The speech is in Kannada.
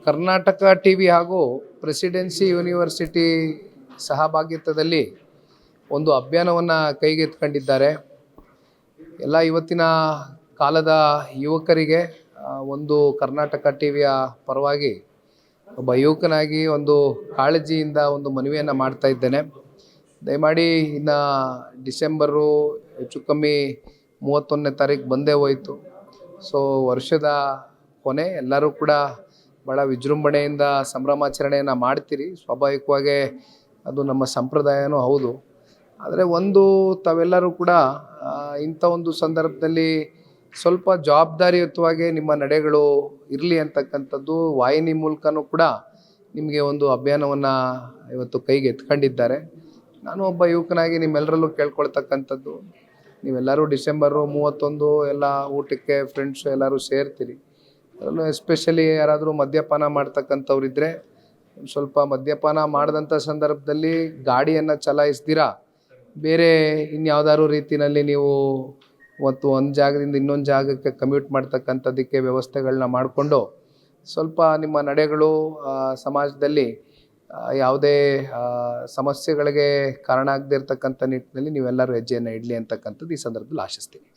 ಕರ್ನಾಟಕ ಟಿವಿ ಹಾಗೂ ಪ್ರೆಸಿಡೆನ್ಸಿ ಯೂನಿವರ್ಸಿಟಿ ಸಹಭಾಗಿತ್ವದಲ್ಲಿ ಒಂದು ಅಭಿಯಾನವನ್ನು ಕೈಗೆತ್ತಿಕೊಂಡಿದ್ದಾರೆ. ಎಲ್ಲ ಇವತ್ತಿನ ಕಾಲದ ಯುವಕರಿಗೆ ಒಂದು ಕರ್ನಾಟಕ ಟಿವಿಯ ಪರವಾಗಿ ಒಬ್ಬ ಯುವಕನಾಗಿ ಒಂದು ಕಾಳಜಿಯಿಂದ ಒಂದು ಮನವಿಯನ್ನು ಮಾಡ್ತಾ ಇದ್ದೇನೆ. ದಯಮಾಡಿ ಇನ್ನು ಡಿಸೆಂಬರು ಹೆಚ್ಚು ಕಮ್ಮಿ 31ನೇ ತಾರೀಕು ಬಂದೇ ಹೋಯಿತು. ಸೊ ವರ್ಷದ ಕೊನೆ ಎಲ್ಲರೂ ಕೂಡ ಭಾಳ ವಿಜೃಂಭಣೆಯಿಂದ ಸಂಭ್ರಮಾಚರಣೆಯನ್ನು ಮಾಡ್ತೀರಿ. ಸ್ವಾಭಾವಿಕವಾಗಿ ಅದು ನಮ್ಮ ಸಂಪ್ರದಾಯನೂ ಹೌದು. ಆದರೆ ತಾವೆಲ್ಲರೂ ಕೂಡ ಇಂಥ ಒಂದು ಸಂದರ್ಭದಲ್ಲಿ ಸ್ವಲ್ಪ ಜವಾಬ್ದಾರಿಯುತವಾಗಿ ನಿಮ್ಮ ನಡೆಗಳು ಇರಲಿ ಅಂತಕ್ಕಂಥದ್ದು ವಾಹಿನಿ ಮೂಲಕನೂ ಕೂಡ ನಿಮಗೆ ಒಂದು ಅಭಿಯಾನವನ್ನು ಇವತ್ತು ಕೈಗೆ ಎತ್ಕೊಂಡಿದ್ದಾರೆ. ನಾನು ಒಬ್ಬ ಯುವಕನಾಗಿ ನಿಮ್ಮೆಲ್ಲರಲ್ಲೂ ಕೇಳ್ಕೊಳ್ತಕ್ಕಂಥದ್ದು, ನೀವೆಲ್ಲರೂ ಡಿಸೆಂಬರು 31 ಎಲ್ಲ ಊಟಕ್ಕೆ ಫ್ರೆಂಡ್ಸು ಎಲ್ಲರೂ ಸೇರ್ತೀರಿ. ಅದರಲ್ಲೂ ಎಸ್ಪೆಷಲಿ ಯಾರಾದರೂ ಮದ್ಯಪಾನ ಮಾಡ್ತಕ್ಕಂಥವ್ರಿದ್ದರೆ ಸ್ವಲ್ಪ ಮದ್ಯಪಾನ ಮಾಡಿದಂಥ ಸಂದರ್ಭದಲ್ಲಿ ಗಾಡಿಯನ್ನು ಚಲಾಯಿಸ್ದಿರಾ ಬೇರೆ ಇನ್ಯಾವುದಾದ್ರು ರೀತಿಯಲ್ಲಿ ನೀವು ಒಂದು ಜಾಗದಿಂದ ಇನ್ನೊಂದು ಜಾಗಕ್ಕೆ ಕಮ್ಯೂಟ್ ಮಾಡ್ತಕ್ಕಂಥದ್ದಕ್ಕೆ ವ್ಯವಸ್ಥೆಗಳನ್ನ ಮಾಡಿಕೊಂಡು ಸ್ವಲ್ಪ ನಿಮ್ಮ ನಡೆಗಳು ಸಮಾಜದಲ್ಲಿ ಯಾವುದೇ ಸಮಸ್ಯೆಗಳಿಗೆ ಕಾರಣ ಆಗದೇ ಇರತಕ್ಕಂಥ ನಿಟ್ಟಿನಲ್ಲಿ ನೀವೆಲ್ಲರೂ ಹೆಜ್ಜೆಯನ್ನು ಇಡಲಿ ಅಂತಕ್ಕಂಥದ್ದು ಈ ಸಂದರ್ಭದಲ್ಲಿ ಆಶಿಸ್ತೀನಿ.